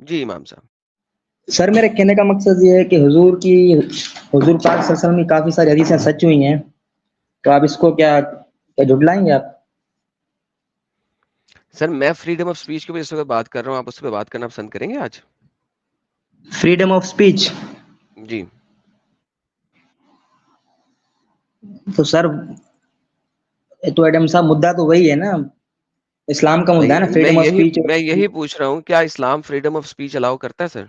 جی امام صاحب. سر میرے کہنے کا مقصد یہ ہے کہ حضور پاک صلی اللہ علیہ وسلم کی کافی ساری حدیثیں سچ ہوئی ہیں، تو آپ اس کو کیا جھٹلائیں گے آپ؟ سر میں فریڈم آف اسپیچ کے اوپر اس وقت بات کر رہا ہوں، آپ اس پہ بات کرنا پسند کریں گے آج؟ Freedom of speech? جی تو سر تو ایڈم صاحب مدعا تو وہی ہے نا، اسلام کا مدعا ہے نا میں فریڈم آف اسپیچ. یہی پوچھ رہا ہوں، کیا اسلام فریڈم آف اسپیچ الاؤ کرتا ہے سر؟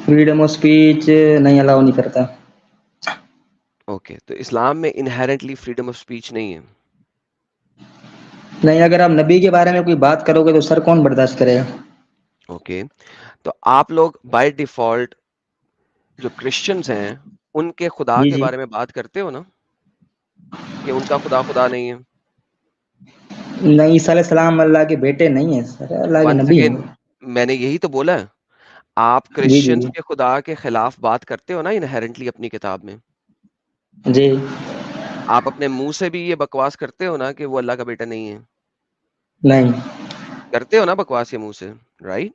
فریڈم آف اسپیچ نہیں الاؤ نہیں کرتا. اوکے، تو اسلام میں انہیرنٹلی فریڈم آف اسپیچ نہیں ہے. نہیں، اگر آپ نبی کے بارے میں کوئی بات کرو گے تو سر کون برداشت کرے گا؟ اوکے، تو آپ لوگ بائی ڈیفالٹ جو کرسچنز ہیں ان کے خدا جی کے جی. بارے میں بات کرتے ہو نا، کہ ان کا خدا نہیں ہے. نہیں، عیسیٰ علیہ السلام اللہ کے بیٹے نہیں ہیں سر، اللہ کے ونس نبی ہیں. اگین میں نے یہی تو بولا ہے، آپ جی جی کرسچنز کے خدا کے خلاف بات کرتے ہو نا انہیرنٹلی اپنی کتاب میں. جی. آپ اپنے منہ سے بھی یہ بکواس کرتے ہو نا کہ وہ اللہ کا بیٹا نہیں ہے. نہیں. کرتے ہو نا بکواس یہ منہ سے، رائٹ؟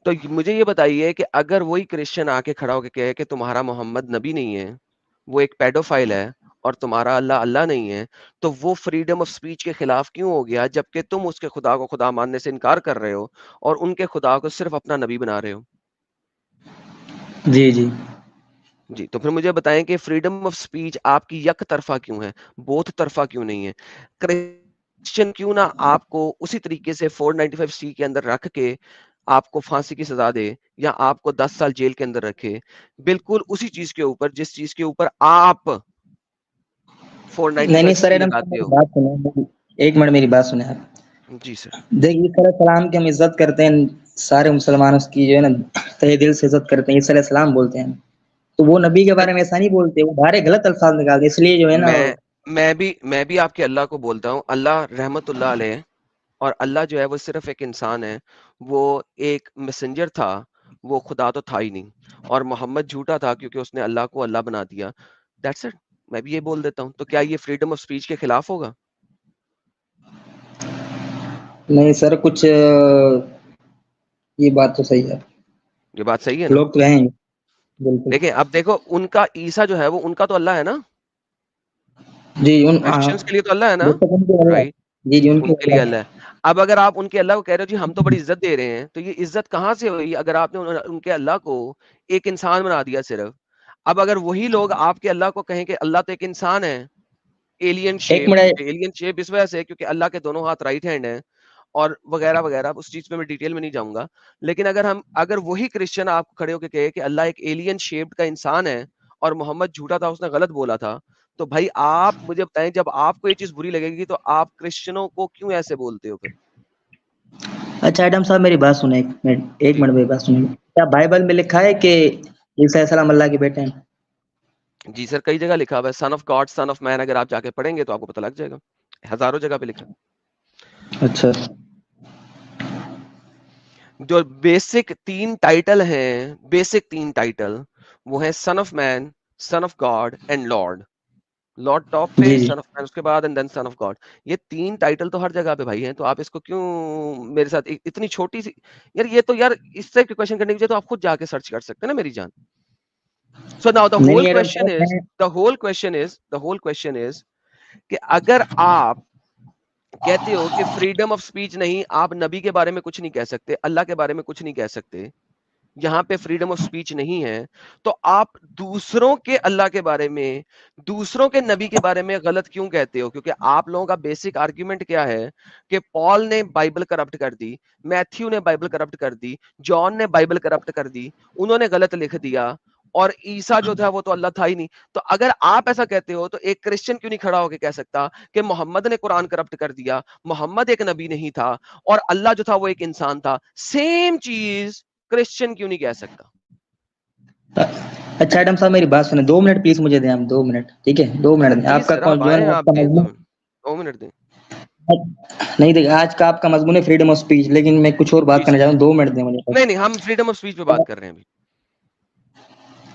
تو مجھے یہ بتائیے کہ اگر وہی کرسچن آ کے کھڑا ہو کے کہے کہ تمہارا محمد نبی نہیں ہے، وہ ایک پیڈوفائل ہے، اور تمہارا اللہ نہیں ہے، تو وہ فریڈم آف سپیچ کے خلاف کیوں ہو گیا، جبکہ تم اس کے خدا کو خدا ماننے سے انکار کر رہے ہو اور ان کے خدا کو صرف اپنا نبی بنا رہے ہو؟ جی جی. جی، تو پھر مجھے بتائیں کہ فریڈم آف سپیچ آپ کی یک طرفہ کیوں ہے، بوتھ طرفہ کیوں نہیں ہے؟ کرسچن کیوں نہ آپ کو اسی طریقے سے 495C کے اندر رکھ کے آپ کو پھانسی کی سزا دے، یا آپ کو 10 سال جیل کے اندر رکھے، بالکل اسی چیز کے اوپر جس چیز کے اوپر آپ نہیں سر، 495C ایڈم صاحب لگاتے میری ہو. بات سنیں، ایک منٹ میری بات سنیں آپ. جی سر. دیکھیے عیسیٰ علیہ السلام کی ہم عزت کرتے ہیں، سارے مسلمان اس کی جو ہے نا تہ دل سے عزت کرتے ہیں، عیسیٰ علیہ السلام بولتے ہیں، تو وہ نبی کے بارے میں ایسا نہیں بولتے، وہ بھارے غلط الفاظ نکالتے، اس لیے جو ہے نا. میں بھی آپ کے اللہ کو بولتا ہوں، اللہ رحمت اللہ علیہ، اور اللہ جو ہے وہ صرف ایک انسان ہے، وہ ایک میسنجر تھا، وہ خدا تو تھا ہی نہیں، اور محمد جھوٹا تھا کیونکہ اس نے اللہ کو اللہ بنا دیا. That's it. میں بھی یہ بول دیتا ہوں. تو کیا یہ فریڈم آف سپیچ کے خلاف ہوگا؟ نہیں سر، کچھ یہ بات تو صحیح ہے، یہ بات صحیح ہے نا؟ لوگ تو ہیں بالکل. دیکھیں اب دیکھو، ان کا عیسیٰ جو ہے وہ ان کا تو اللہ ہے نا، جی کرسچنس کے لیے تو اللہ ہے نا، جب تک ان کے اللہ. رائٹ؟ جی جی، ان ان کے کے لیے اللہ. اللہ ہے. اب اگر آپ ان کے اللہ کو کہہ رہے ہو جی ہم تو بڑی عزت دے رہے ہیں، تو یہ عزت کہاں سے ہوئی اگر آپ نے ان کے اللہ کو ایک انسان بنا دیا صرف؟ اب اگر وہی لوگ آپ کے اللہ کو کہیں کہ اللہ تو ایک انسان ہے، ایلین ایک شیپ، منٹ. ایلین شیپ اس وجہ سے کیونکہ اللہ کے دونوں ہاتھ رائٹ ہینڈ ہیں، اور وغیرہ وغیرہ، اس چیز پہ میں ڈیٹیل میں نہیں جاؤں گا. لیکن اگر وہی کرسچن آپ کو کھڑے ہو کے کہے کہ اللہ ایک ایلین شیپڈ کا انسان ہے اور محمد جھوٹا تھا، اس نے غلط بولا تھا، تو بھائی آپ مجھے بتائیں، جب آپ کو یہ چیز بری لگے گی تو آپ کرسچنوں کو کیوں ایسے بولتے ہو پھر؟ اچھا ایڈم صاحب میری بات سنیں، ایک جی منٹ میری بات سنیں. کیا بائبل میں لکھا ہے کہ عیسیٰ علیہ السلام اللہ کے بیٹے ہیں؟ جی سر، کئی جگہ لکھا ہوا ہے، سن آف گاڈ، سن آف مین، اگر آپ جا کے پڑھیں گے تو آپ کو پتہ لگ جائے گا، ہزاروں جگہ پہ لکھا. اچھا. جو بیسک 3 ٹائٹل ہیں، بیسک 3 ٹائٹل وہ ہیں son of man, son of God and Lord. Lord top پہ، جی جی. سن آف مین اس کے بعد، and then son of God. یہ 3 ٹائٹل تو ہر جگہ پہ بھائی ہیں، تو آپ اس کو کیوں میرے ساتھ اتنی چھوٹی سی، یار یہ تو، یار اس سے کوشچن کرنے کی وجہ تو آپ خود جا کے سرچ کر سکتے ہیں نا میری جان. So now the نہیں whole نہیں ایڈم question صاحب is, میں. the whole question is کہ اگر آپ کہتے ہو کہ فریڈم آف سپیچ نہیں، آپ نبی کے بارے میں کچھ نہیں کہہ سکتے، اللہ کے بارے میں کچھ نہیں کہہ سکتے، یہاں پہ فریڈم آف سپیچ نہیں ہے، تو آپ دوسروں کے اللہ کے بارے میں، دوسروں کے نبی کے بارے میں غلط کیوں کہتے ہو؟ کیونکہ آپ لوگوں کا بیسک آرگیومنٹ کیا ہے کہ پال نے بائبل کرپٹ کر دی، میتھیو نے بائبل کرپٹ کر دی، جان نے بائبل کرپٹ کر دی، انہوں نے غلط لکھ دیا، اور عیسیٰ جو تھا وہ تو اللہ تھا ہی نہیں. تو اگر آپ ایسا کہتے ہو تو ایک کرسچن کیوں نہیں کھڑا ہو کے کہہ سکتا کہ محمد نے قرآن کرپٹ کر دیا، محمد ایک نبی نہیں تھا، اور اللہ جو تھا وہ ایک انسان تھا؟ سیم چیز کرسچن کیوں نہیں کہہ سکتا؟ اچھا ایڈم صاحب میری بات سنیں، 2 منٹ پلیز مجھے دیں آپ، 2 منٹ ٹھیک ہے، 2 منٹ دیں. آپ پلیز کا سر، آپ جو ہے آئیں، نا آپ آپ کا دیں مضمون. 2 منٹ دیں. نہیں دیکھیں، آج کا آپ کا مضمون ہے فریڈم آف اسپیچ، لیکن میں کچھ اور جی بات کرنا سر. چاہتا ہوں، 2 منٹ دیں مجھے. نہیں ہم فریڈم آف سپیچ پہ بات کر رہے ہیں ابھی.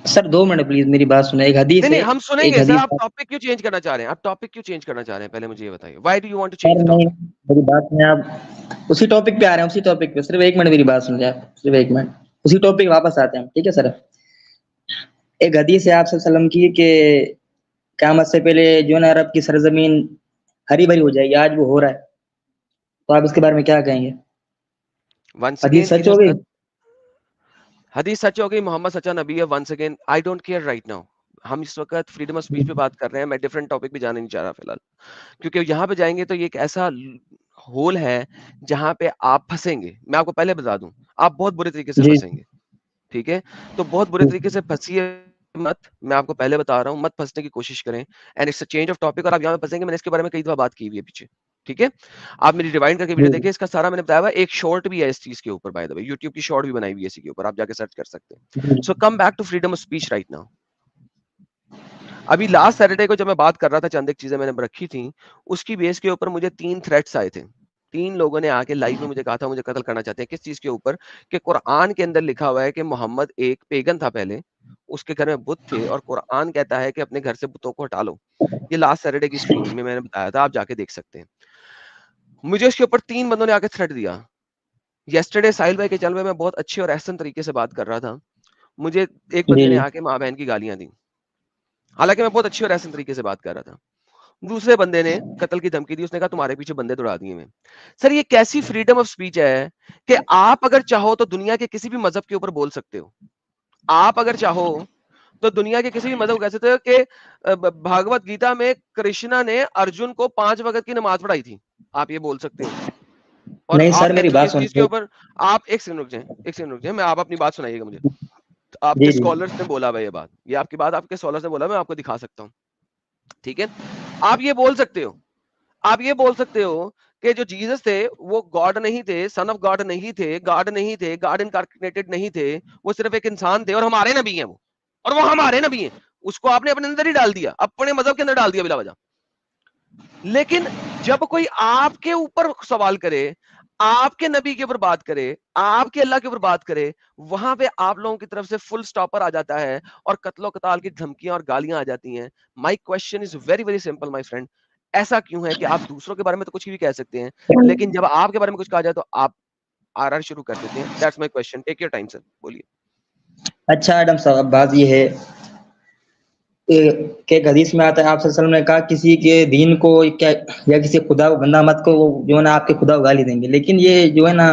سر 2 منٹ پلیز میری بات سنیں، ایک حدیث نہیں ہے، ہم سنیں ایک گے سر. حدیث. آپ ٹاپک کیوں چینج کرنا چاہ رہے ہیں؟ آپ ٹاپک کیوں چینج کرنا چاہ رہے ہیں؟ پہلے مجھے یہ بتائیے. Why do you want to change sir the نہیں، ٹاپک؟ میری بات سنیں آپ. اسی ٹاپک پہ آ رہے ہیں, اسی ٹاپک پہ, صرف 1 منٹ میری بات سن لیں آپ, صرف 1 منٹ, اسی ٹاپک پہ واپس آتے ہیں, ٹھیک ہے سر. ایک حدیث ہے آپ صلی اللہ علیہ وسلم کی کہ قیامت سے پہلے جو ہے نا عرب کی سرزمین ہری بھری ہو جائے گی, آج وہ ہو رہا ہے, تو آپ اس کے بارے میں کیا کہیں گے؟ ونس حدیث اگین سچ ہو گئی؟ حدیث سچ ہو گئی, محمد سچا نبی ہے. Once again I don't care right now. ہم اس وقت فریڈم آف اسپیچ پہ بات کر رہے ہیں, میں ڈفرنٹ ٹاپک پہ جانے نہیں چاہ رہا فی الحال, کیونکہ یہاں پہ جائیں گے تو یہ ایک ایسا ہول ہے جہاں پہ آپ پھنسیں گے. میں آپ کو پہلے بتا دوں, آپ بہت برے طریقے سے جی پھنسیں گے, ٹھیک ہے؟ تو بہت برے طریقے سے پھنسیے مت, میں آپ کو پہلے بتا رہا ہوں, مت پھنسنے کی کوشش کریں. And it's a change of topic, اور آپ یہاں پہ پھنسیں گے. میں نے اس کے بارے میں کئی دفعہ بات کی ہوئی ہے پیچھے, ٹھیک ہے؟ آپ میری ریوائنڈ کر کے ویڈیو دیکھیں, اس کا سارا میں نے بتایا ہوا. ایک شارٹ بھی ہے اس چیز کے اوپر, بائی دا وے یوٹیوب کی شارٹ بھی بنائی ہوئی ہے اسی کے اوپر, آپ جا کے سرچ کر سکتے ہیں. So come back to freedom of speech right now. ابھی لاسٹ سیٹرڈے کو جب میں بات کر رہا تھا, چند ایک چیزیں میں نے رکھی تھیں, اس کی بیس کے اوپر مجھے 3 تھریٹس آئے تھے. 3 لوگوں نے آ کے لائیو میں مجھے کہا تھا مجھے قتل کرنا چاہتے ہیں. کس چیز کے اوپر؟ کہ قرآن کے اندر لکھا ہوا ہے کہ محمد ایک پیگن تھا پہلے, اس کے گھر میں بت تھے, اور قرآن کہتا ہے کہ اپنے گھر سے بتوں کو ہٹا لو. یہ لاسٹ سیٹرڈے کی اسٹریم میں نے بتایا تھا, آپ جا کے دیکھ سکتے ہیں. مجھے اس کے اوپر 3 بندوں نے آ کے تھریٹ دیا. یسٹرڈے ساحل بھائی کے چینل میں بہت اچھے اور احسن طریقے سے بات کر رہا تھا, مجھے ایک بندے نے آ کے ماں بہن کی گالیاں دی, حالانکہ میں بہت اچھی اور احسن طریقے سے بات کر رہا تھا. دوسرے بندے نے قتل کی دھمکی دی, اس نے کہا تمہارے پیچھے بندے دوڑا دیے میں. سر یہ کیسی فریڈم آف سپیچ ہے کہ آپ اگر چاہو تو دنیا کے کسی بھی مذہب کے اوپر بول سکتے ہو. آپ اگر چاہو تو دنیا کے کسی بھی مذہب کو کہہ سکتے ہو کہ بھاگوت گیتا میں کرشنا نے ارجن کو 5 وقت کی نماز پڑھائی تھی, آپ یہ بول سکتے ہو. اور نہیں آپ سر میری کہتے ہو کہ بات اس چیز کے سنیں. اوپر آپ ایک سیکنڈ رک جائیں, ایک سیکنڈ رک جائیں, میں آپ اپنی بات سنائیے گا مجھے. آپ کے جی جی اسکالرس نے بولا ہے یہ بات, یہ آپ کی بات آپ کے اسکالرس نے بولا, میں آپ کو دکھا سکتا ہوں, ٹھیک ہے؟ آپ یہ بول سکتے ہو, آپ یہ بول سکتے ہو کہ جو جیسس تھے وہ گاڈ نہیں تھے, سن آف گاڈ نہیں تھے, گاڈ نہیں تھے, گاڈ انکارنیٹڈ نہیں تھے, وہ صرف ایک انسان تھے, اور ہمارے نبی ہیں وہ, اور وہ ہمارے نبی ہیں. اس کو آپ نے اپنے اندر ہی ڈال دیا, اپنے مذہب کے اندر ڈال دیا بلا وجہ. لیکن جب کوئی آپ کے اوپر سوال کرے, آپ کے نبی کے اوپر بات کرے, آپ کے اللہ کے اوپر بات کرے, وہاں پہ آپ لوگوں کی طرف سے فل سٹاپر آ جاتا ہے, اور قتل و قتال کی دھمکیاں اور گالیاں آ جاتی ہیں. My question is very very simple my friend, ایسا کیوں ہے کہ آپ دوسروں کے بارے میں تو کچھ بھی کہہ سکتے ہیں, لیکن جب آپ کے بارے میں کچھ کہا جائے تو آپ آر شروع کر دیتے ہیں؟ That's my question, take your time sir, بولیے. اچھا ایڈم صاحب, بات یہ ہے کہ ایک حدیث میں آتا ہے آپ صلی اللہ علیہ وسلم نے کہا کسی کے دین کو کیا یا کسی خدا کو گندا مت کو, وہ جو ہے نا آپ کے خدا کو گالی دیں گے. لیکن یہ جو ہے نا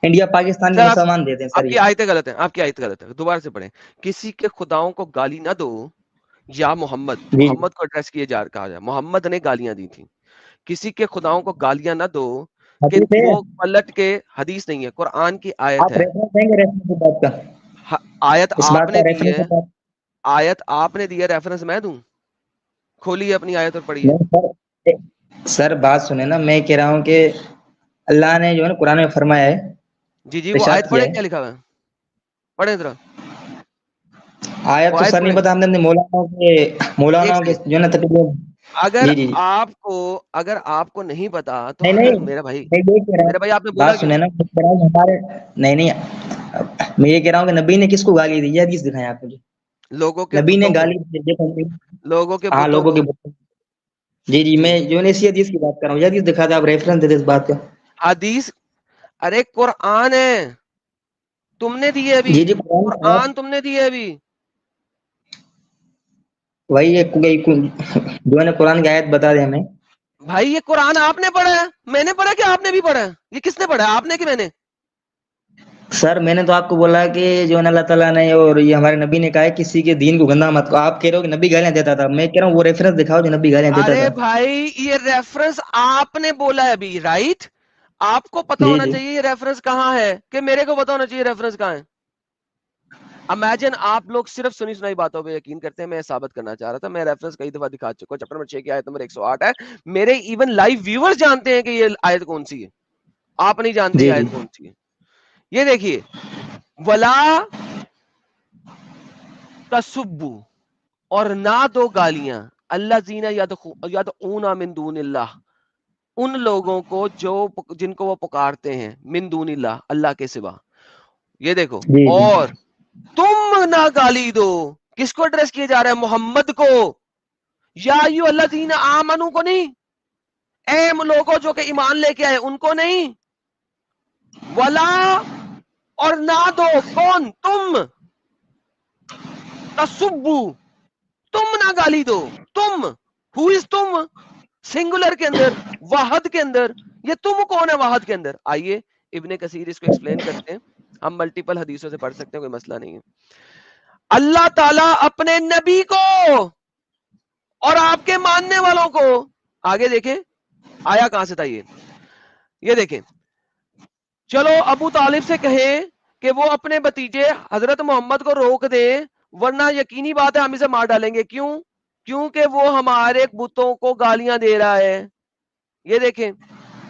انڈیا پاکستان کے سر مسلمان دیتے ہیں سر. آپ کی آیتیں غلط ہیں, آپ کی آیت غلط ہے, دوبارہ سے پڑھیں. کسی کے خداؤں کو گالی نہ دو, یا محمد جی محمد کو ایڈریس کیے جا کہا جائے, محمد نے گالیاں دی تھیں. کسی کے خداؤں کو گالیاں نہ دو کہ حدیث ہے, وہ پلٹ کے, حدیث نہیں ہے, قرآن کی آیت آپ ہے. ریفرنس دیں گے اس بات کا, آیت اس آپ بات نے کا دی ہے, ریفرنس؟ آیت آپ نے دی ہے, ریفرنس میں دوں؟ کھولیے اپنی آیت اور پڑھیے. سر بات سنیں نا, میں کہہ رہا ہوں کہ اللہ نے جو ہے نا قرآن میں فرمایا ہے, جی جی, وہ ارشاد آیت کیا پڑھیں, ہے. کیا لکھا ہوا ہے, پڑھیں ذرا آیت وہ تو آیت سر نہیں پڑھیں. پتا, ہم نے ایک مولانا کے سیکنڈ, جو ہے نا تقریباً. اگر جی جی اگر آپ کو نہیں پتا تو نہیں پھر نہیں, میرا بھائی, میں یہ کہہ رہا میرا ہوں, بھائی آپ نے بولا بات کیوں؟ سنیں نا, میں کہہ رہا ہوں ہمارے, نہیں نہیں, میں یہ کہہ رہا ہوں کہ نبی نے کس کو گالی دی, یہ حدیث دکھائیں آپ مجھے. لوگوں کے نبی نے بتوں کو, گالی دی, لوگوں کے ہاں بتوں لوگوں کو. کے بتوں. جی جی, میں جو ہے اسی حدیث کی بات کر رہا ہوں, یہ حدیث دکھا دیں آپ, ریفرنس دے دیں اس بات کا. حدیث, ارے قرآن ہے, تم نے دی ہے ابھی, جی جی قرآن, قرآن تم نے دی ہے ابھی. وہی جو ہے نا قرآن کی آیت بتا دیں ہمیں. بھائی یہ قرآن آپ نے پڑھا ہے, میں نے پڑھا کہ آپ نے بھی پڑھا ہے؟ یہ کس نے پڑھا ہے, آپ نے کہ میں نے؟ سر میں نے تو آپ کو بولا کہ جو ہے نا اللہ تعالیٰ نے اور یہ ہمارے نبی نے کہا ہے کسی کے دین کو گندا مت کو. آپ کہہ رہے ہو کہ نبی گالیاں دیتا تھا, میں کہہ رہا ہوں وہ ریفرنس دکھاؤ جو نبی گالیاں دیتا ارے تھا. بھائی یہ ریفرنس آپ نے بولا ہے ابھی, رائٹ؟ آپ کو پتا جی ہونا جی چاہیے یہ ریفرنس کہاں ہے, کہ میرے کو پتا ہونا چاہیے ریفرنس کہاں ہے. امیجن آپ لوگ صرف سنی سنائی باتوں پہ یقین کرتے ہیں, میں ثابت کرنا چاہ رہا تھا, میں ریفرنس کئی دفعہ دکھا چکا ہوں. چیپٹر نمبر 6 کی آیت نمبر 108 ہے. میرے ایون لائیو ویورز جانتے ہیں کہ یہ آیت کون سی ہے, آپ نہیں جانتے یہ جی جی آیت کون سی ہے. یہ دیکھیے, ولا تسبو, اور نہ دو گالیاں, اللہ زینا یدعون من دون اللہ, ان لوگوں کو جو جن کو وہ پکارتے ہیں, من دون اللہ, اللہ کے سوا. یہ دیکھو, جی جی اور تم نہ گالی دو, کس کو ایڈریس کیا جا رہا ہے؟ محمد کو. یا ایھا الذین آمنو کو نہیں, اے لوگوں جو کہ ایمان لے کے آئے ان کو نہیں، ولا اور نہ دو، کون؟ تم، تسبو، تم نہ گالی دو، تم، ہو از تم، سنگولر کے اندر، واحد کے اندر، یہ تم کون ہے واحد کے اندر؟ آئیے ابن کثیر اس کو ایکسپلین کرتے ہیں، ہم ملٹیپل حدیثوں سے پڑھ سکتے ہیں، کوئی مسئلہ نہیں ہے۔ اللہ تعالیٰ اپنے نبی کو اور آپ کے ماننے والوں کو، آگے دیکھیں آیا کہاں سے تھا یہ دیکھیں، چلو ابو طالب سے کہیں کہ وہ اپنے بھتیجے حضرت محمد کو روک دے، ورنہ یقینی بات ہے ہم اسے مار ڈالیں گے۔ کیوں؟ کیونکہ وہ ہمارے بتوں کو گالیاں دے رہا ہے۔ یہ دیکھیں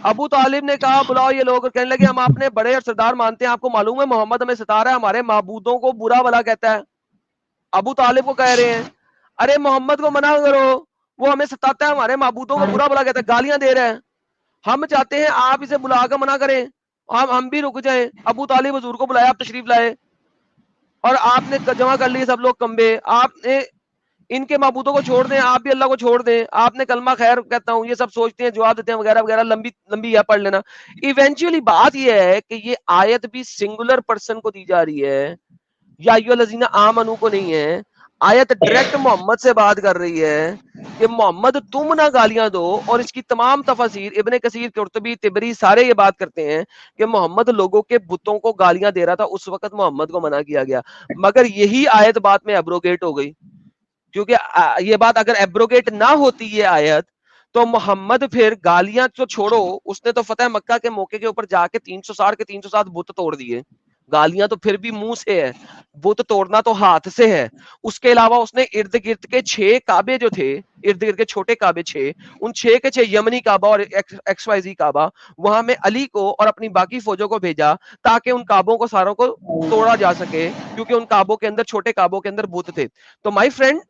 ابو طالب نے کہا بلاؤ یہ لوگ، کہنے لگے ہم اپنے بڑے اور سردار مانتے ہیں، آپ کو معلوم ہے محمد ہمیں ستا رہا ہے، ہمارے معبودوں کو برا بلا کہتا ہے۔ ابو طالب کو کہہ رہے ہیں ارے محمد کو منع کرو، وہ ہمیں ستاتا ہے، ہمارے معبودوں کو برا بلا کہتا ہے، گالیاں دے رہا ہے، ہم چاہتے ہیں آپ اسے بلا کر منع کریں، ہم بھی رک جائیں۔ ابو طالب حضور کو بلایا، آپ تشریف لائے اور آپ نے جمع کر لیے سب لوگ کمبے، آپ نے ان کے معبودوں کو چھوڑ دیں، آپ بھی اللہ کو چھوڑ دیں، آپ نے کلمہ خیر کہتا ہوں، یہ سب سوچتے ہیں، جواب دیتے ہیں وغیرہ وغیرہ، لمبی ہے پڑھ لینا۔ ایونچولی بات یہ ہے کہ یہ آیت بھی سنگولر پرسن کو دی جا رہی ہے، یا ایھا الذین آمنو کو نہیں ہے، آیت ڈائریکٹ محمد سے بات کر رہی ہے کہ محمد تم نہ گالیاں دو، اور اس کی تمام تفاسیر ابن کثیر، قرطبی، طبری سارے یہ بات کرتے ہیں کہ محمد لوگوں کے بتوں کو گالیاں دے رہا تھا، اس وقت محمد کو منع کیا گیا، مگر یہی آیت بعد میں ایبروگیٹ ہو گئی، کیونکہ یہ بات اگر ایبروگیٹ نہ ہوتی یہ آیت تو محمد پھر گالیاں تو چھوڑو، اس نے تو فتح مکہ کے موقع کے اوپر جا کے 360 کے 360 بت توڑ دیے، گالیاں تو پھر بھی منہ سے ہے، بت توڑنا تو ہاتھ سے ہے۔ اس کے علاوہ اس نے ارد گرد کے 6 کعبے جو تھے، ارد گرد کے چھوٹے کعبے 6، ان 6 کے 6 یمنی کعبہ اور ایکس وائی زی کعبہ، وہاں میں علی کو اور اپنی باقی فوجوں کو بھیجا تاکہ ان کعبوں کو ساروں کو توڑا جا سکے، کیونکہ ان کعبوں کے اندر، چھوٹے کعبوں کے اندر بت تھے۔ تو مائی فرینڈ،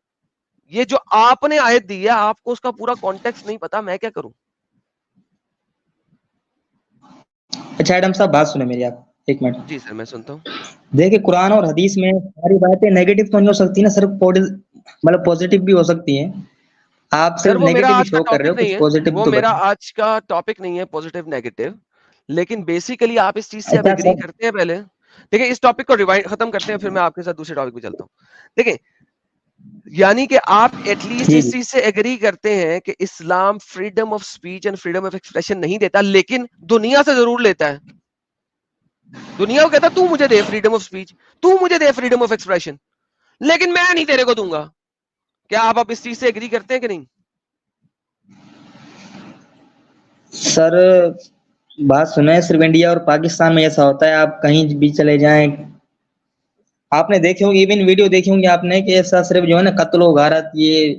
یہ جو آپ نے آیت دی ہے، آپ کو اس کا پورا کانٹیکسٹ نہیں پتا، میں کیا کروں؟ اچھا ایڈم صاحب بات سنیں میری، آپ ایک منٹ جی سر میں سنتا ہوں۔ دیکھیں، قرآن اور حدیث میں ساری باتیں نیگیٹو تو نہیں ہو سکتی نا، صرف مطلب پازیٹیو بھی ہو سکتی ہیں۔ آپ سر صرف وہ میرا نیگیٹو ہی آج کا شو کر رہے ٹاپک ہو، نہیں کچھ ہے، پازیٹیو وہ تو میرا بتائیں۔ آج کا ٹاپک نہیں ہے پوزیٹیو نیگیٹو، لیکن بیسیکلی آپ اس چیز سے اب اچھا ایگری سر، کرتے ہیں۔ پہلے دیکھیں اس ٹاپک کو ختم کرتے ہیں، پھر میں آپ کے ساتھ دوسرے ٹاپک پہ چلتا ہوں۔ دیکھیں یعنی کہ آپ ایٹ لیسٹ جی اس جی چیز سے ایگری کرتے ہیں کہ اسلام freedom of speech and freedom of expression نہیں دیتا، لیکن دنیا سے ضرور لیتا ہے۔ دنیا کو کہتا تو مجھے دے فریڈم آف سپیچ، تو مجھے دے فریڈم آف ایکسپریشن، لیکن میں نہیں تیرے کو دوں گا۔ کیا آپ اب اس چیز سے ایگری کرتے ہیں کہ نہیں؟ سر بات سنیں، صرف انڈیا اور پاکستان میں ایسا ہوتا ہے، آپ کہیں بھی چلے جائیں، آپ نے دیکھے ہوں گے، ایون ویڈیو دیکھی ہوں گے آپ نے، کہ ایسا صرف جو ہے نا قتل و غارت یہ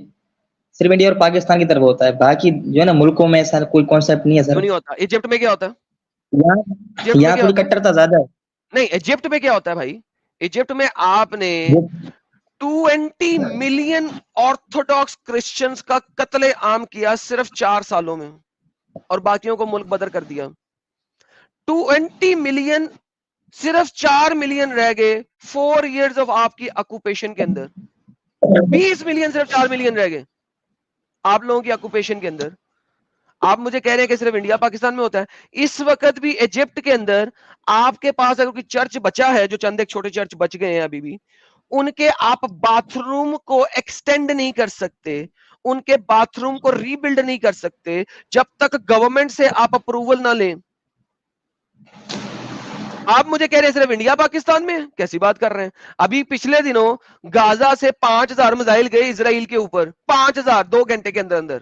صرف انڈیا اور پاکستان کی طرف ہوتا ہے، باقی جو ہے نا ملکوں میں ایسا کوئی کانسیپٹ نہیں ہے سر۔ کیوں نہیں ہوتا؟ ایجپٹ میں کیا ہوتا ہے؟ ایجپٹ میں یہاں کیا تھوڑی ہوتا ہے؟ کٹرتا زیادہ نہیں، ایجپٹ میں کیا ہوتا ہے بھائی؟ ایجپٹ میں آپ نے ہے۔ 20 ملین آرتھوڈاکس کرسچنز کا قتل عام کیا صرف 4 سالوں میں، اور باقیوں کو ملک بدر کر دیا۔ 20 ملین، صرف 4 ملین رہ گئے 4 ایئرز آف آپ کی آکوپیشن کے اندر، 20 ملین صرف 4 ملین رہ گئے آپ لوگوں کی آکوپیشن کے اندر۔ آپ مجھے کہہ رہے ہیں کہ صرف انڈیا پاکستان میں ہوتا ہے؟ اس وقت بھی ایجپٹ کے اندر آپ کے پاس اگر کوئی چرچ بچا ہے، جو چند ایک چھوٹے چرچ بچ گئے ہیں ابھی بھی، ان کے آپ باتھ روم کو ایکسٹینڈ نہیں کر سکتے، ان کے باتھ روم کو ری بلڈ نہیں کر سکتے جب تک گورنمنٹ سے آپ اپروول نہ لیں۔ آپ مجھے کہہ رہے ہیں صرف انڈیا پاکستان میں؟ کیسی بات کر رہے ہیں؟ ابھی پچھلے دنوں غازہ سے 5000 میزائل گئے اسرائیل کے اوپر، 5000 2 گھنٹے کے اندر اندر۔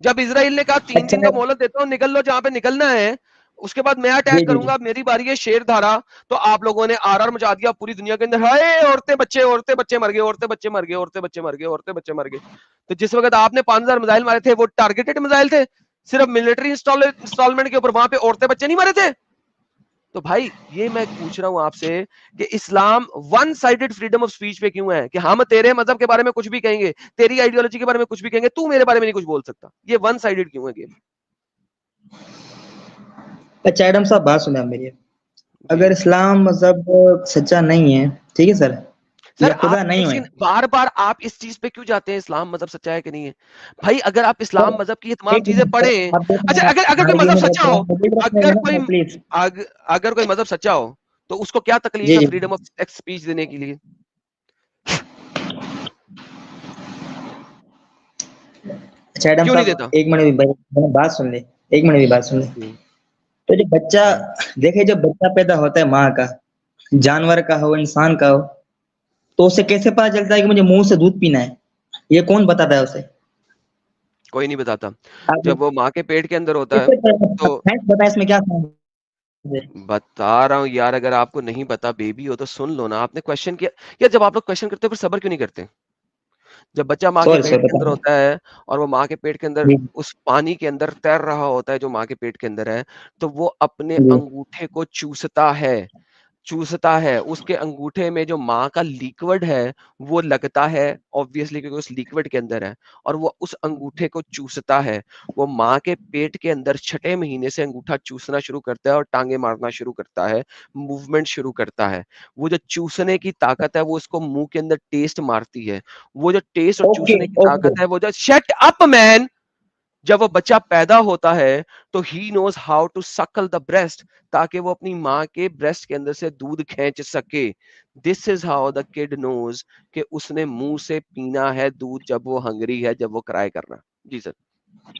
جب اسرائیل نے کہا 3 اچھا دن کا مہلت دیتا ہوں، نکل لو جہاں پہ نکلنا ہے، اس کے بعد میں جی اٹیک جی کروں گا، میری باری ہے، شیر دھارا، تو آپ لوگوں نے آر مچا دیا پوری دنیا کے اندر، ہائے عورتیں بچے مر گئے، عورتیں بچے مر گئے، عورتیں بچے مر گئے، عورتیں بچے مر گئے۔ تو جس وقت آپ نے 5000 میزائل مارے تھے، وہ ٹارگیٹڈ میزائل تھے، صرف ملٹری انسٹالمنٹ کے اوپر، وہاں پہ عورتیں بچے نہیں مارے تھے۔ تو بھائی یہ میں پوچھ رہا ہوں آپ سے کہ اسلام one sided freedom of speech پہ کیوں ہے، کہ ہم تیرے مذہب کے بارے میں کچھ بھی کہیں گے، تیری آئیڈیالوجی کے بارے میں کچھ بھی کہیں گے، تو میرے بارے میں نہیں کچھ بول سکتا؟ یہ ون سائیڈڈ کیوں ہے گیم؟ اچھا ایڈم صاحب بات سنیں آپ میری، جی اگر اسلام مذہب سچا نہیں ہے، ٹھیک ہے سر، سر یا خدا آپ نہیں لیکن ہے. بار بار آپ اس چیز پہ کیوں جاتے ہیں اسلام مذہب سچا ہے کہ نہیں ہے؟ بھائی اگر آپ اسلام مذہب کی یہ تمام ایک چیزیں منٹ سر، پڑھیں، آپ دیکھیں اچھا اگر کوئی مذہب سچا ہو، اگر کوئی پلیز. اگر کوئی مذہب سچا ہو تو اس کو کیا تکلیف جی ہے جی فریڈم آف اسپیچ دینے کے لیے؟ اچھا ایڈم کیوں نہیں صاحب دیتا؟ ایک منٹ بھی بات سن لیں، ایک منٹ بھی بات سن لیں. تو جب بچہ دیکھے، جب بچہ پیدا ہوتا ہے ماں کا، جانور کا ہو انسان کا ہو، تو اسے کیسے پتا چلتا ہے کہ مجھے منہ سے دودھ پینا ہے؟ یہ کون بتاتا ہے اسے؟ کوئی نہیں بتاتا. آپ جب وہ ماں کے پیٹ کے اندر ہوتا ہے تو بتا اس میں کیا ہے؟ بتا رہا ہوں یار، اگر آپ کو نہیں پتا بیبی ہو تو سن لو نا. آپ نے کوشچن کیا یا جب آپ لوگ کوشچن کرتے ہیں پھر صبر کیوں نہیں کرتے؟ جب بچہ ماں کے سوری پیٹ سر کے بتا. اندر ہوتا ہے اور وہ ماں کے پیٹ کے اندر جی اس پانی کے اندر تیر رہا ہوتا ہے جو ماں کے پیٹ کے اندر ہے، تو وہ اپنے جی انگوٹھے کو چوستا ہے. اس کے انگوٹھے میں جو ماں کا لیکوڈ ہے وہ لگتا ہے obviously کیونکہ اس لیکوڈ کے اندر ہے، اور وہ اس انگوٹھے کو چوستا ہے. وہ ماں کے پیٹ کے اندر 6 مہینے سے انگوٹھا چوسنا شروع کرتا ہے اور ٹانگیں مارنا شروع کرتا ہے، موومنٹ شروع کرتا ہے. وہ جو چوسنے کی طاقت ہے وہ اس کو منہ کے اندر ٹیسٹ مارتی ہے. وہ جو ٹیسٹ اور اوکے چوسنے کی اوکے. طاقت ہے وہ جو شٹ اپ مین، جب وہ بچہ پیدا ہوتا ہے تو ہی knows how to suckle the breast, تاکہ وہ اپنی ماں کے بریسٹ کے اندر سے دودھ کھینچ سکے. دس از ہاؤ دا کڈ نوز کہ اس نے منہ سے پینا ہے دودھ جب وہ ہنگری ہے، جب وہ کرائے کرنا. جی سر.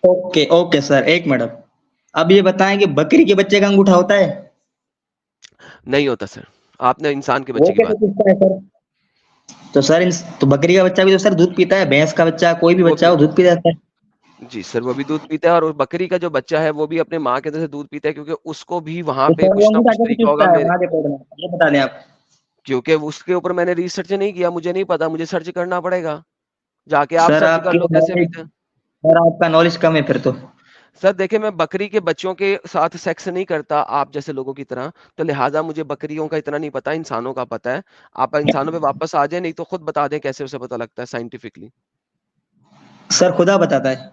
اوکے اوکے سر ایک منٹ. اب یہ بتائیں کہ بکری کے بچے کا انگوٹھا ہوتا ہے؟ نہیں ہوتا سر. آپ نے انسان کے وہ بچے کی کیسے بات پوچھتا ہے سر؟ تو سر تو بکری کا بچہ بھی تو سر دودھ پیتا ہے، بھینس کا بچہ کوئی بھی وہ بچہ ہو دودھ پی جاتا ہے. جی سر وہ بھی دودھ پیتا ہے، اور بکری کا جو بچہ ہے وہ بھی اپنے ماں کے اندر سے دودھ پیتا ہے، کیونکہ اس کو بھی وہاں تو پہ سر وہ کچھ نہ انگوٹھا کچھ کیسے طریقہ ہوگا چوستا ہے میرے، ماں کے پیٹ میں؟ یہ بتا دیں آپ. کیونکہ اس کے اوپر میں نے ریسرچ نہیں کیا، مجھے نہیں پتا، مجھے سرچ کرنا پڑے گا. جا کے آپ سر سرچ آپ کر کی لو کیسے نالج، پیتے ہیں. سر آپ کا نالج کم ہے پھر تو. سر دیکھیں میں بکری کے بچوں کے ساتھ سیکس نہیں کرتا آپ جیسے لوگوں کی طرح، تو لہٰذا مجھے بکریوں کا اتنا نہیں پتا، انسانوں کا پتا ہے. آپ انسانوں پہ واپس آ جائیں، نہیں تو خود بتا دیں کیسے اسے پتا لگتا ہے سائنٹیفکلی. سر خدا بتاتا ہے.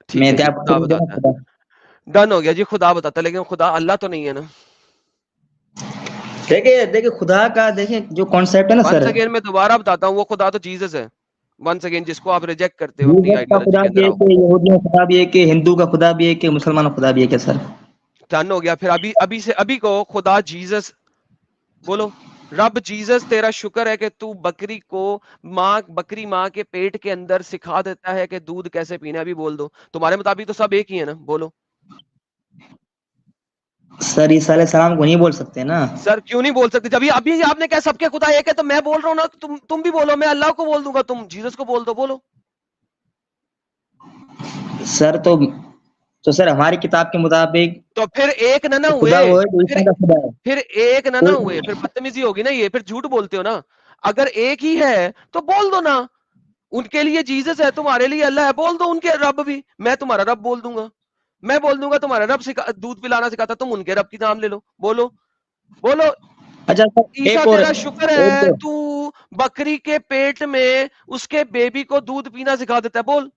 ٹھیک میں ہے کیا جی آپ کو خدا دینا بتاتا خدا؟ ہے. ڈن ہو گیا جی، خدا بتاتا ہے، لیکن خدا اللہ تو نہیں ہے نا. دیکھیں خدا کا، دیکھیں جو کانسیپٹ ہے نا ونس سر، اگین میں دوبارہ بتاتا ہوں، وہ خدا تو جیزس ہے. ونس اگین جس کو آپ ریجیکٹ کرتے ہو اپنی جیسس کا آئیڈیالوجی خدا کے بھی اندر ہے آؤ. کہ یہودیوں کا خدا بھی ہے کہ ہندو کا خدا بھی ہے کہ مسلمانوں کا خدا بھی ہے کیا سر؟ ڈن ہو گیا. پھر ابھی سے ابھی کو خدا جیزس بولو. رب جیزس تیرا شکر ہے کہ تو بکری کو بکری ماں کے پیٹ کے اندر سکھا دیتا ہے کہ دودھ کیسے پینا ہے. ابھی بول دو. تمہارے مطابق تو سب ایک ہی ہے نا، بولو. سر عیسیٰ علیہ السلام کو نہیں بول سکتے نا. سر کیوں نہیں بول سکتے؟ جب ابھی آپ نے کہا سب کے خدا ایک ہے، تو میں بول رہا ہوں نا، تم بھی بولو. میں اللہ کو بول دوں گا، تم جیزس کو بول دو. بولو. سر تو سر ہماری کتاب کے مطابق تو پھر ایک نہ ہوئے، خدا وہ ہے جو پھر عیسیٰ کا خدا ہے. پھر ایک نہ تو ہوئے، پھر بدتمیزی ہوگی نا، یہ پھر جھوٹ بولتے ہو نا. اگر ایک ہی ہے تو بول دو نا. ان کے لیے جیزس ہے، تمہارے لیے اللہ ہے، بول دو ان کے رب بھی. میں تمہارا رب بول دوں گا. میں بول دوں گا تمہارا رب دودھ پلانا سکھاتا، تم ان کے رب کی نام لے لو. بولو بولو. اچھا سر عیسیٰ ایک اور تیرا شکر ہے تو بکری کے پیٹ میں اس کے بیبی کو دودھ پینا سکھا دیتا ہے. بول.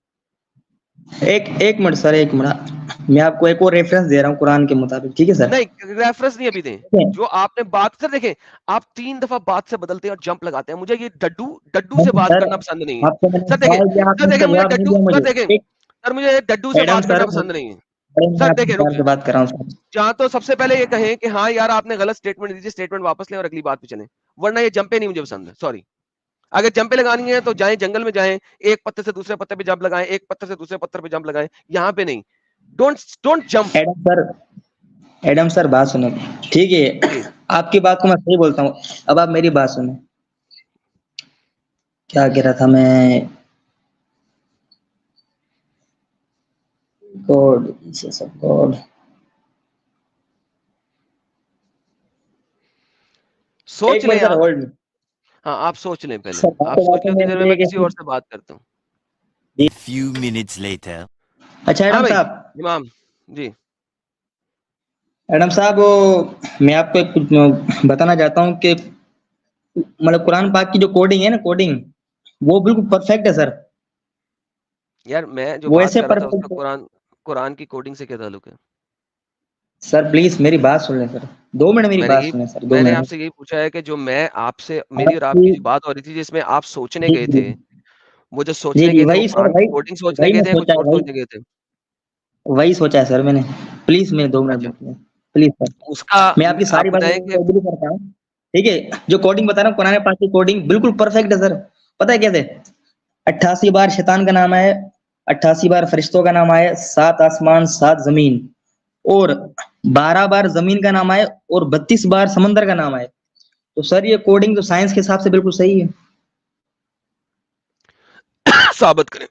ایک منٹ سر، ایک منٹ. میں آپ کو ایک اور ریفرنس دے رہا ہوں قرآن کے مطابق، ٹھیک ہے سر؟ نہیں ریفرنس نہیں ابھی دیں. جو آپ نے بات سر دیکھیں، آپ 3 دفعہ بات سے بدلتے ہیں اور جمپ لگاتے ہیں. مجھے یہ ڈڈو سے بات سر کرنا پسند نہیں ہے. آپ کو میں نے سر دیکھیں، سوال کیا، آپ سر نے اس دیکھیں کا مجھے جواب نہیں ڈڈو، دیا سر مجھے. دیکھیں ایک سر مجھے ڈڈو سے ایڈم بات کرنا سر، پسند نہیں ہے. میں سر آپ دیکھیں کے رک پیار سے جائیں. بات کر رہا ہوں سر. جہاں تو سب سے پہلے یہ کہیں کہ ہاں یار آپ نے غلط اسٹیٹمنٹ دیجیے، اسٹیٹمنٹ واپس لیں اور اگلی بات پہ چلیں، ورنہ یہ جمپے نہیں مجھے پسند ہے. سوری. اگر جمپے لگانی ہے تو جائیں جنگل میں جائیں، ایک پتھر سے دوسرے پتھر پہ جمپ لگائیں، ایک پتھر سے دوسرے پتھر پہ جمپ لگائیں. یہاں پہ نہیں. Don't jump. ایڈم سر بات سنیں، ٹھیک ہے؟ جی آپ کی بات کو میں صحیح بولتا ہوں. اب آپ میری بات سنیں. کیا کہہ رہا تھا میں؟ God God. سوچ ایک منٹ لیں سر آپ. ہولڈ. ہاں آپ سوچ لیں پہلے. سر آپ باتیں سوچ باتیں لیں، اتنی دیر میں میں میں ایک کسی ایسی. اور سے بات کرتا ہوں. A few minutes later. اچھا ہاں ایڈم بھائی صاحب، امام جی. ایڈم صاحب میں آپ کو کچھ بتانا چاہتا ہوں کہ مطلب قرآن پاک کی جو کوڈنگ ہے نا، کوڈنگ وہ بالکل پرفیکٹ ہے سر. یار میں جو وہ بات ایسے کر رہا تھا اس کا پرفیکٹ. قرآن کی کوڈنگ سے کیا تعلق ہے؟ سر پلیز میری بات سن لیں سر. 2 منٹ میری میں نے بات یہی سنیں سر, 2 میں نے آپ منٹ. سے یہی پوچھا ہے کہ جو میں آپ سے میری اور آپ کی جو بات ہو رہی تھی جس میں آپ سوچنے گئے تھے, وہ جو جی سوچنے جی گئے تھے وہ وہی سر, قرآن کی کوڈنگ سوچنے وہی گئے میں تھے یا کچھ سوچا اور ہے, سوچنے گئے تھے؟ وہی سوچا ہے سر میں نے. پلیز میں 2 منٹ اچھا, رکیے پلیز سر. اس کا میں آپ کی آپ ساری باتیں بتائیں کہ ایگری کرتا ہوں, ٹھیک ہے. جو کوڈنگ بتا رہا ہوں قرآن پاک کی کوڈنگ بالکل پرفیکٹ ہے سر. پتہ ہے کیسے؟ 88 بار شیطان کا نام ہے, 88 بار فرشتوں کا نام آئے, 7 آسمان 7 زمین, اور 12 بار زمین کا نام آئے, اور 32 بار سمندر کا نام آئے. تو سر یہ کوڈنگ تو سائنس کے حساب سے بالکل صحیح ہے. ثابت کریں,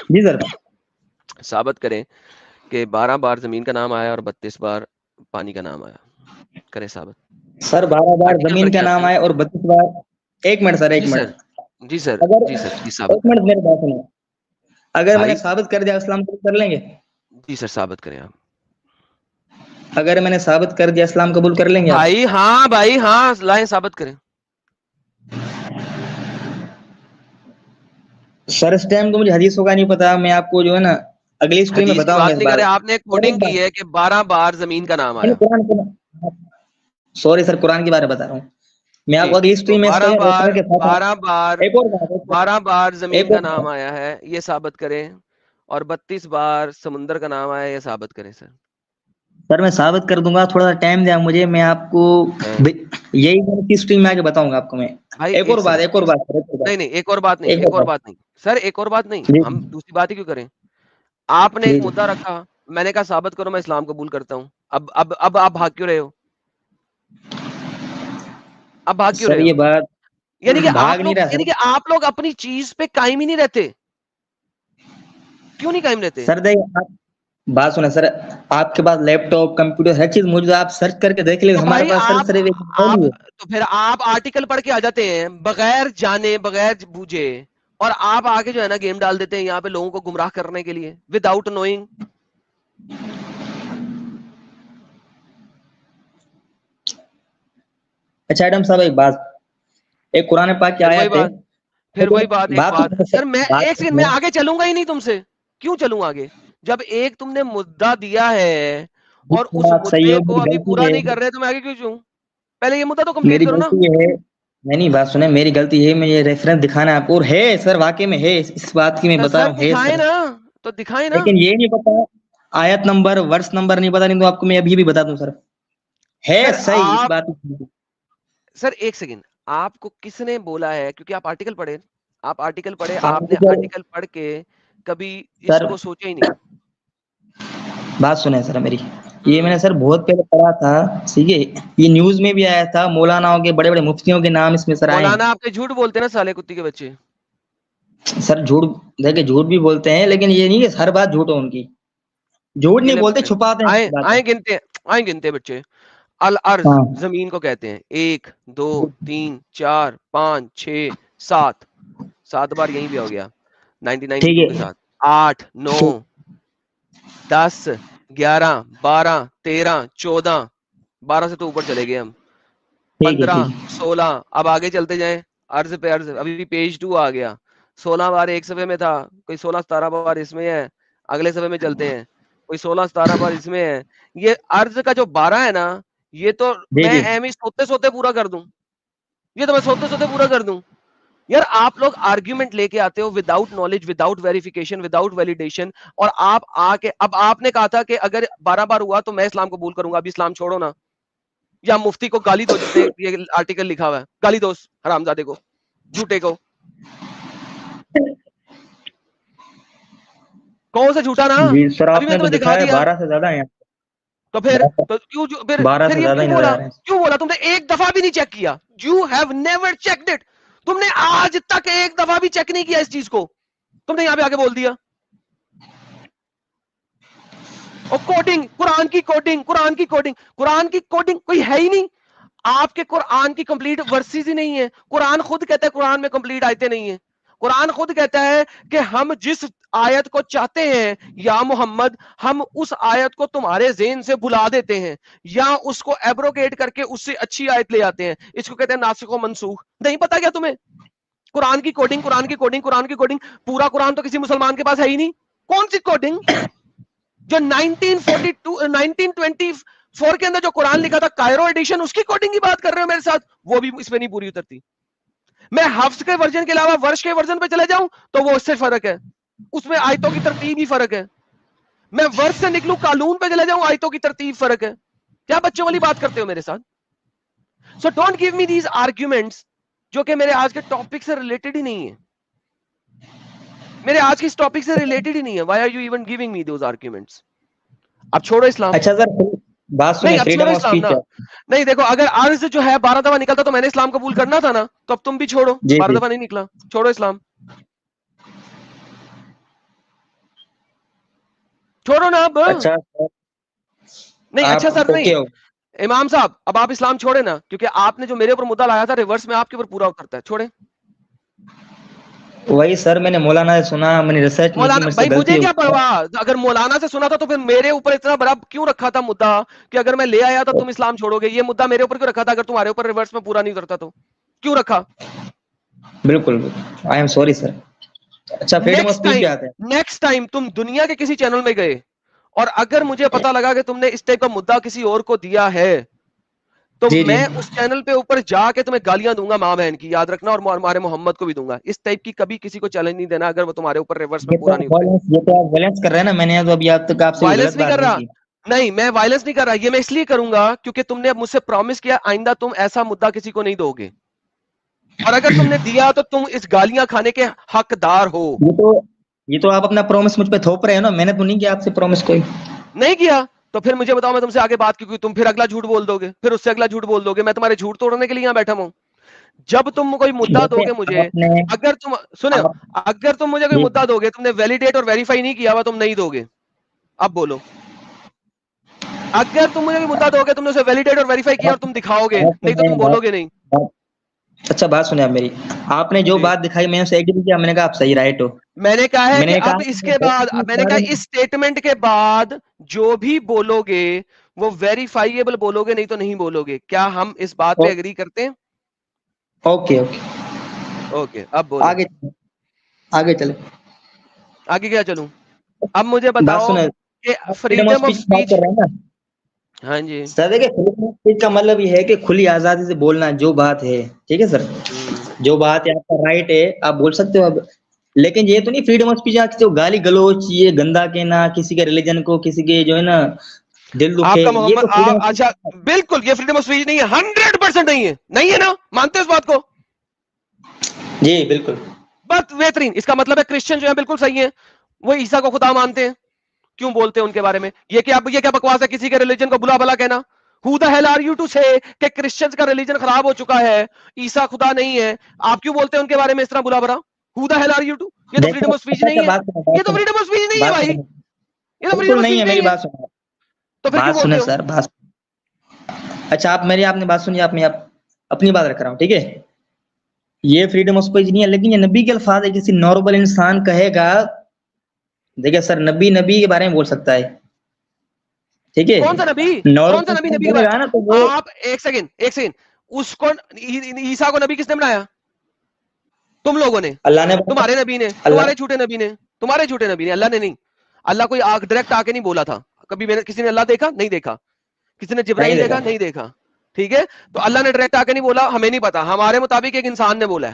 جی سر. ثابت کریں کہ 12 بار زمین کا نام آیا اور 32 بار پانی کا نام آیا, کریں ثابت. سر 12 بار آرٹیکل زمین پڑھ کا کے آتے نام ہیں. آئے اور 32 بار. ایک منٹ سر, ایک جی منٹ. سر, جی سر, اگر جی سر, جی ایک ثابت کریں منٹ میری بات سنیں, اگر میں نے بھائی. ثابت کر دیا اسلام قبول کر لیں گے؟ جی سر, ثابت کریں آپ اگر میں نے ثابت کر دیا اسلام قبول کر لیں گے آپ؟ بھائی. ہاں بھائی, ہاں لائیں, ثابت کریں. سر اس ٹائم تو مجھے حدیثوں کا نہیں پتا, میں آپ کو جو ہے نا اگلی اسٹریم میں حدیث کی بتاؤں گا بات اس نہیں بات. کرے, آپ نے کوڈنگ کی ہے کہ 12 بار زمین کا نام آیا. سوری سر, قرآن کے بارے میں بتا رہا ہوں میں آپ جی, کو اگلی تو اسٹریم میں. 12 بار ریفرنس کے ساتھ 12 بار ایک اور بات, 12 بار زمین ایک کا اور نام بات. آیا ہے, یہ ثابت کریں. اور 32 بار سمندر کا نام آیا, یہ ثابت کریں سر. سر میں ثابت کر دوں گا, تھوڑا سا ٹائم دیا مجھے, میں آپ کو یہی اسٹریم میں آ کے بتاؤں گا آپ کو میں. بھائی ایک اور بات, ایک اور بات, نہیں نہیں, ایک اور بات نہیں, ایک ایک اور اور بات. بات نہیں سر, ایک اور بات نہیں, جی ہم دوسری بات ہی کیوں کریں. آپ نے جی ایک مدعا رکھا, میں نے کہا ثابت کرو, میں اسلام قبول کرتا ہوں. اب آپ بھاگ کیوں رہے ہو؟ اب بھاگ کیوں سر رہے ہو؟ یہ بات یعنی بھاگ نہیں رہا سر. کہ آپ لوگ اپنی چیز پہ قائم ہی نہیں رہتے. کیوں نہیں قائم رہتے؟ سر آپ بات سنیں سر, آپ کے پاس لیپ ٹاپ کمپیوٹر ہر چیز موجود ہے, آپ سرچ کر کے دیکھ لیں. تو ہمارے بھائی پاس سر آپ تو پھر آپ آرٹیکل پڑھ کے آ جاتے ہیں بغیر جانے بغیر بوجھے, اور آپ آگے جو ہے نا گیم ڈال دیتے ہیں یہاں پہ لوگوں کو گمراہ کرنے کے لیے وداؤٹ نوئنگ. اچھا ایڈم صاحب ایک بات, ایک قرآن پاک کی آیت ہے. پھر وہی بات, ایک بات سر, میں ایک سیکنڈ, میں بات آگے چلوں گا ہی نہیں تم سے. کیوں چلوں آگے جب ایک تم نے مدعا دیا ہے اور اس بات صحیح مدعے ہو, کو میری ابھی غلطی پورا ہے, نہیں کر رہے تو میں آگے کیوں چلوں؟ پہلے یہ مدعا تو کمپلیٹ میری کرو نا. غلطی یہ ہے. نہیں بات سنیں, میری غلطی ہے, میں یہ ریفرنس دکھانا ہے آپ کو, اور ہے سر واقعی میں ہے, اس بات کی میں بتا سر رہا ہوں ہے دکھائیں سر. نا, تو دکھائیں نا. لیکن یہ نہیں پتا آیت نمبر ورس نمبر نہیں پتا, نہیں تو آپ کو میں ابھی بھی بتا دوں سر. ہے سر صحیح اس آپ, بات. سر ایک سیکنڈ, آپ کو کس نے بولا ہے؟ کیونکہ آپ آرٹیکل پڑھے, آپ آرٹیکل پڑھے, آپ نے آرٹیکل پڑھ کے کبھی اس سر کو سوچا ہی نہیں. بات سنیں سر میری, یہ میں نے سر بہت پہلے پڑھا تھا, ٹھیک ہے, یہ نیوز میں بھی آیا تھا, مولاناؤں کے بڑے بڑے مفتیوں کے نام اس میں سر آئے ہیں. مولانا آپ کے جھوٹ بولتے ہیں نا, سالے کتی کے بچے. سر جھوٹ دیکھیں, جھوٹ بھی بولتے ہیں, لیکن یہ نہیں کہ ہر بات جھوٹ ہو ان کی. جھوٹ نہیں گنے بولتے, بچے چھپاتے ہیں باتیں. آئیں گنتے بچے. الارض, ہاں زمین کو کہتے ہیں. 1 2 3 4 5 6 7, 7 بار یہیں بھی ہو گیا 99 ٹھیک ٹو کے ہے. ساتھ. 8 9 10 11 12 13 14, 12 سے تو اوپر چلے گئے ہم. ٹھیک ہے 15 ٹھیک ہے 16, اب آگے چلتے جائیں. عرض پہ عرض, ابھی بھی پیج 2 آ گیا. 16 بار ایک صفحے میں تھا, کوئی 16 17 بار اس میں ہے. اگلے صفحے میں چلتے ہیں, کوئی 16 17 بار اس میں ہے. یہ عرض کا جو 12 ہے نا, یہ تو جی میں جی. ایم ہی سوتے سوتے پورا کر دوں. یہ تو میں سوتے سوتے پورا کر دوں. یار آپ لوگ آرگیومنٹ لے کے آتے ہو without knowledge, without verification, without validation, اور آپ آ کے اب آپ نے کہا تھا کہ اگر 12 بار ہوا تو میں اسلام قبول کروں گا. ابھی اسلام چھوڑو نا, یا مفتی کو گالی دو جس نے یہ آرٹیکل لکھا ہوا ہے, گالی دو حرامزادے کو, جھوٹے کو. کون سا جھوٹا نا, جی سر, ابھی آپ میں نے تو تمہیں دکھا دکھایا دیا. 12 سے زیادہ ہیں. تو پھر تو کیوں پھر 12 سے یہ زیادہ ہی نظر آ رہے ہیں. کیوں بولا تم نے ایک دفعہ بھی نہیں چیک کیا؟ You have never checked it. تم نے آج تک ایک دفعہ بھی چیک نہیں کیا اس چیز کو, تم نے یہاں پہ آگے بول دیا. اور کوڈنگ, قرآن کی کوڈنگ, قرآن کی کوڈنگ, قرآن کی کوڈنگ کوئی ہے ہی نہیں. آپ کے قرآن کی کمپلیٹ ورسز ہی نہیں ہے. قرآن خود کہتا ہے قرآن میں کمپلیٹ آیتیں نہیں ہیں. قرآن خود کہتا ہے کہ ہم جس آیت کو چاہتے ہیں یا محمد, ہم اس آیت کو تمہارے ذہن سے بلا دیتے ہیں, یا اس کو ایبروگیٹ کر کے اس سے اچھی آیت لے آتے ہیں. اس کو کہتے ہیں ناسخ و منسوخ. نہیں پتا کیا تمہیں؟ قرآن کی کوڈنگ, قرآن کی کوڈنگ, قرآن کی کوڈنگ. پورا قرآن تو کسی مسلمان کے پاس ہے ہی نہیں. کون سی کوڈنگ جو 1942 4 کے اندر جو قرآن لکھا تھا کائرو ایڈیشن اس کی کوڈنگ کی بات کر رہے ہو میرے ساتھ, وہ بھی اس پہ نہیں پوری اترتی. میں حفظ کے ورژن کے علاوہ ورش کے ورژن پہ چلے جاؤں تو وہ اس سے فرق ہے, اس میں آیتوں کی ترتیب ہی فرق ہے. میں ورش سے نکلوں قانون پہ چلے جاؤں, آیتوں کی ترتیب فرق ہے. کیا بچوں والی بات کرتے ہو میرے ساتھ؟ So don't give me these arguments جو کہ میرے آج کے ٹاپک سے ریلیٹڈ ہی نہیں ہے, میرے آج کی اس ٹاپک سے ریلیٹڈ ہی نہیں ہے. Why are you even giving me those arguments? اب چھوڑو اسلام. اچھا سر بات سنیں, نہیں اب فریڈم چھوڑو آف اسلام اسپیچ نا. نہیں دیکھو, اگر عرض جو ہے 12 دفعہ نکلتا تو میں نے اسلام قبول کرنا تھا نا, تو اب تم بھی چھوڑو. جی 12 جی دفعہ نہیں نکلا, چھوڑو اسلام, چھوڑو نا اب. اچھا نہیں اچھا آپ سر نہیں اوکے ہو؟ امام صاحب, اب آپ اسلام چھوڑے نا, کیونکہ آپ نے جو میرے اوپر مدعا لایا تھا ریورس میں آپ کے اوپر پورا اترتا ہے. چھوڑے وہی سر میں نے مولانا سے سنا, میں نے ریسرچ نہیں کی, مولانا مجھ سے بھائی مجھے غلطی ہو کیا گئی. پرواہ, اگر مولانا سے سنا تھا تو پھر میرے اوپر اتنا بڑا کیوں رکھا تھا مدعا کہ اگر میں لے آیا تو تم اسلام چھوڑو گے؟ یہ مدعا میرے اوپر کیوں رکھا تھا اگر تمہارے اوپر ریورس میں پورا نہیں اترتا تو کیوں رکھا؟ بالکل آئی ایم سوری سر. اچھا فریڈم آف اسپیچ پہ آتے ہیں. نیکسٹ ٹائم تم دنیا کے کسی چینل میں گئے اور اگر مجھے پتا لگا کہ تم نے اس ٹائپ کا مدعا کسی اور کو دیا ہے تو جی جی میں اس چینل پہ اوپر جا کے تمہیں گالیاں دوں گا ماں بہن کی, یاد رکھنا, اور ہمارے محمد کو بھی دوں گا. اس ٹائپ کی کبھی کسی کو چیلنج نہیں دینا اگر وہ تمہارے اوپر ریورس میں پورا نہیں اترے. یہ تو آپ وائلنس کر رہے ہیں نا, میں نے تو ابھی آپ تک آپ سے کوئی وائلنس غلط نہیں بات کر نہیں رہا, کی. نہیں میں وائلنس نہیں کر رہا, یہ میں اس لیے کروں گا کیونکہ تم نے اب مجھ سے پرومس کیا آئندہ تم ایسا مدعا کسی کو نہیں دو گے, اور اگر تم نے دیا تو تم اس گالیاں کھانے کے حقدار ہو. یہ تو آپ اپنا پرومس مجھ پہ تھوپ رہے ہیں نا, میں نے تو نہیں کیا آپ سے پرومس کوئی. نہیں کیا تو پھر مجھے بتاؤ, میں تم سے آگے بات کیوں, تم پھر اگلا جھوٹ بول دو گے, پھر اس سے اگلا جھوٹ بول دو گے. میں تمہارے جھوٹ توڑنے کے لیے یہاں بیٹھا ہوں. جب تم کوئی مدعا دو جیسے گے مجھے, آپ نے اگر تم سنو, آپ اگر تم مجھے کوئی جی مدعا دو گے, تم نے ویلیڈیٹ اور ویریفائی نہیں کیا ہوا, تم نہیں دو گے. اب بولو, اگر تم مجھے کوئی مدعا دو گے, تم نے اسے ویلیڈیٹ اور ویریفائی کیا اور تم دکھاؤ گے, نہیں تو تم بولو گے نہیں. اچھا بات سنیں آپ میری, آپ نے جو جی بات دکھائی میں نے اسے ایگری کیا, میں نے کہا آپ صحیح رائٹ ہو. میں نے کہا ہے میں کہ نے اب اس کے بعد, میں نے کہا اس سٹیٹمنٹ کے بعد جو بھی بولو گے وہ ویریفائیبل بولو گے, نہیں تو نہیں بولو گے. کیا ہم اس بات پہ ایگری کرتے ہیں؟ اوکے اوکے اوکے اب بولو, آگے چلے. آگے کیا چلوں؟ اب مجھے بات بتاؤ سنیں, کہ freedom of freedom of speech کی بات اسپیچ. کر رہے ہیں نا ہاں جی. سر, دیکھیں فریڈم آف اسپیچ کا مطلب یہ ہے کہ کھلی آزادی سے بولنا جو بات ہے, ٹھیک ہے سر, جو بات ہے آپ کا رائٹ ہے, آپ بول سکتے ہو. اب لیکن یہ تو نہیں فریڈم آف اسپیچ کسی کو گالی گلوچ, یہ گندا کہنا کسی کے ریلیجن کو, کسی کے جو ہے نا دل آپ دکھے, کا یہ محمد تو فریڈم آف اچھا بالکل یہ فریڈم آف اسپیچ نہیں ہے, 100% نہیں ہے, نہیں ہے نا, مانتے ہو اس بات کو؟ جی بالکل. بس بہترین, اس کا مطلب ہے کرسچن جو ہے بالکل صحیح ہے, وہ عیسیٰ کو خدا مانتے ہیں. کیوں بولتے ہیں ان کے بارے میں؟ یہ کیا بکواس ہے کسی کے ریلیجن کو بلا بلا کہنا؟ Who the hell are you to say کہ کرسچنز کا ریلیجن خراب ہو چکا ہے, عیسیٰ خدا نہیں ہے, آپ کیوں بولتے ہیں ان کے بارے میں اس طرح بلا بلا؟ Who the hell are you to? یہ تو فریڈم آف اسپیچ نہیں ہے, یہ تو فریڈم آف اسپیچ نہیں ہے بھائی, یہ تو فریڈم بالکل آف نہیں اسپیچ ہے. میری نہیں ہے, بات سنیں, تو پھر کیوں بات بولتے سنیں ہو؟ سر, بات. اچھا آپ نے بات سنی, آپ اپنی بات رکھ رہا ہوں, ٹھیک ہے. یہ فریڈم آف اسپیچ نہیں ہے, لیکن یہ نبی کے الفاظ ہے, کسی نارمل انسان کہے گا. دیکھیں سر, نبی کے بارے میں بول سکتا ہے, ٹھیک ہے, کون سا نبی, کون سا نارمل نبی انسان نبی کے بولے گا نا تو وہ. آپ ایک سیکنڈ, اس کو عیسیٰ کو نبی کس نے بنایا؟ تم لوگوں نے, اللہ نے, تمہارے نبی نے, اللہ تمہارے جھوٹے نبی نے, تمہارے جھوٹے نبی نے, اللہ نے نہیں. اللہ کوئی ڈائریکٹ آ کے نہیں بولا تھا کبھی. کسی نے اللہ دیکھا؟ نہیں دیکھا. کسی نے جبرائیل دیکھا؟ نہیں دیکھا. ٹھیک ہے, تو اللہ نے ڈائریکٹ آ کے نہیں بولا, ہمیں نہیں پتا, ہمارے مطابق ایک انسان نے بولا ہے.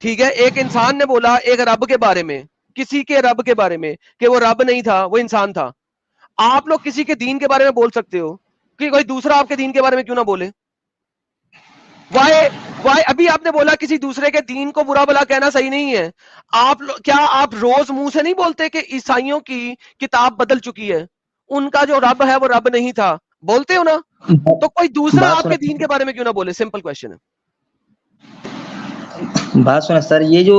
ٹھیک ہے, ایک انسان نے بولا ایک رب کے بارے میں, کسی کے رب کے بارے میں, کہ وہ رب نہیں تھا, وہ انسان تھا. آپ لوگ کسی کے دین کے بارے میں بول سکتے ہو, کہ کوئی دوسرا آپ کے دین کے بارے میں کیوں نہ بولے؟ وائی ابھی آپ نے بولا کسی دوسرے کے دین کو برا بلا کہنا صحیح نہیں ہے. کیا آپ روز منہ سے نہیں بولتے کہ عیسائیوں کی کتاب بدل چکی ہے, ان کا جو رب ہے وہ رب نہیں تھا, بولتے ہو نا؟ تو کوئی دوسرا بات آپ کے سنیں, دین کے بارے میں کیوں نہ بولے؟ سمپل کوشچن ہے. بات سنیں سر, یہ جو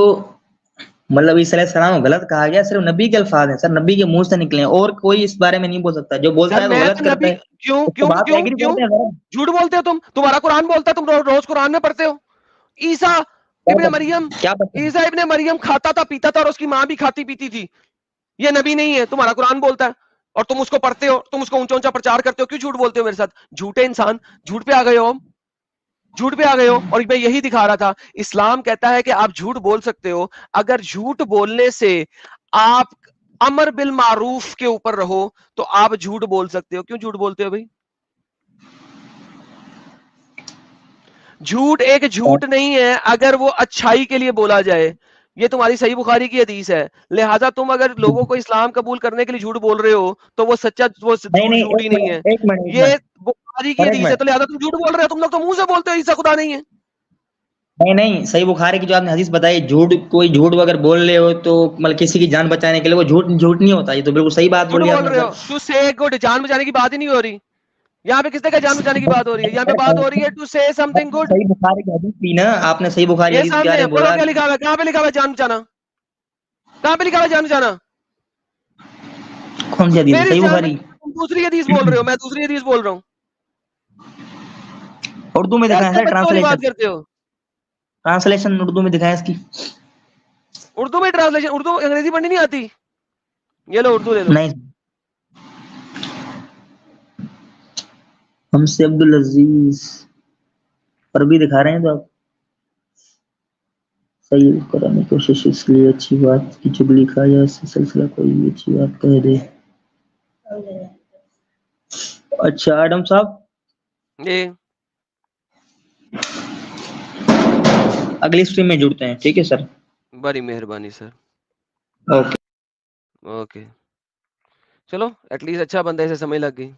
مطلب عیسیٰ علیہ السلام کو غلط کہا گیا, صرف نبی کے الفاظ ہیں سر, نبی کے منہ سے نکلے, اور کوئی اس بارے میں نہیں بول سکتا. جو بولتا سر ہے وہ میں غلط تو کرتا نبی ہے. کیوں اس کیوں کو بات کیوں ایگری کیوں کرتے ہیں سر. جھوٹ بولتے ہو تمہارا قرآن بولتا ہے, تم روز قرآن میں پڑھتے ہو. عیسیٰ ابن مریم, کیا پتہ ہے؟ عیسیٰ ابن مریم کھاتا تھا پیتا تھا, اور اس کی ماں بھی کھاتی پیتی تھی. یہ نبی نہیں ہے, تمہارا قرآن بولتا ہے, اور تم اس کو پڑھتے ہو, تم اس کو اونچا اونچا پرچار کرتے ہو. کیوں جھوٹ بولتے ہو میرے ساتھ؟ جھوٹے انسان, جھوٹ پہ آ گئے ہو, جھوٹ پہ آ گئے ہو. اور میں یہی دکھا رہا تھا, اسلام کہتا ہے کہ آپ جھوٹ بول سکتے ہو, اگر جھوٹ بولنے سے آپ امر بالمعروف کے اوپر رہو تو آپ جھوٹ بول سکتے ہو. کیوں جھوٹ بولتے ہو بھائی؟ جھوٹ ایک جھوٹ نہیں ہے اگر وہ اچھائی کے لیے بولا جائے. یہ تمہاری صحیح بخاری کی حدیث ہے. لہٰذا تم اگر لوگوں کو اسلام قبول کرنے کے لیے جھوٹ بول رہے ہو تو وہ سچا وہ نہیں جھوٹ ہی نہیں ہے. ایک منٹ یہ بخاری کی ایک حدیث ہے منٹ تو لہٰذا تم جھوٹ بول رہے ہو. تم لوگ تو منہ سے بولتے ہو عیسیٰ خدا نہیں ہے. نہیں صحیح بخاری کی جو آپ نے حدیث بتائی, جھوٹ کوئی جھوٹ اگر بول رہے ہو تو مطلب کسی کی جان بچانے کے لیے وہ جھوٹ نہیں ہوتا. یہ تو بالکل صحیح بات جھوٹ بولی آپ بول نے رہے سر. ہو. ٹو سے گڈ, جان بچانے کی بات ہی نہیں ہو رہی یہاں پہ. کس نے کہا جان بچانے کی بات ہو رہی ہے؟ یہاں پہ بات ہو رہی ہے ٹو سے سم تھنگ گڈ. صحیح بخاری کی حدیث تھی نا, آپ نے صحیح بخاری یہ حدیث کے سامنے بارے ہے, میں پڑھو بولا. کیا لکھا ہوا ہے, کہاں پہ لکھا ہوا ہے جان بچانا؟ کہاں پہ لکھا ہوا ہے جان بچانا؟ کون سی حدیث ہے؟ میری صحیح جان بخاری تم دوسری حدیث بول رہے ہو, میں دوسری حدیث بول رہا ہوں. اردو میں دکھائیں کیسے سر, بچوں والی بات کرتے ہو؟ ٹرانسلیشن اردو میں دکھائیں اس کی. اردو میں ٹرانسلیشن, اردو انگریزی پڑھنی نہیں آتی؟ یہ لو اردو لے لو. نہیں ہم سے عبد العزیز عربی دکھا رہے ہیں تو آپ صحیح کرانے کی کوشش, اس لیے اچھی بات کی چگلی کھا یا اس سے سلسلہ کوئی بھی اچھی بات کہہ دے. اچھا ایڈم صاحب, جی اگلی اسٹریم میں جڑتے ہیں, ٹھیک ہے سر. بڑی مہربانی سر. اوکے. اوکے چلو, ایٹ لیسٹ اچھا بندہ سے سمجھ لگ گئی.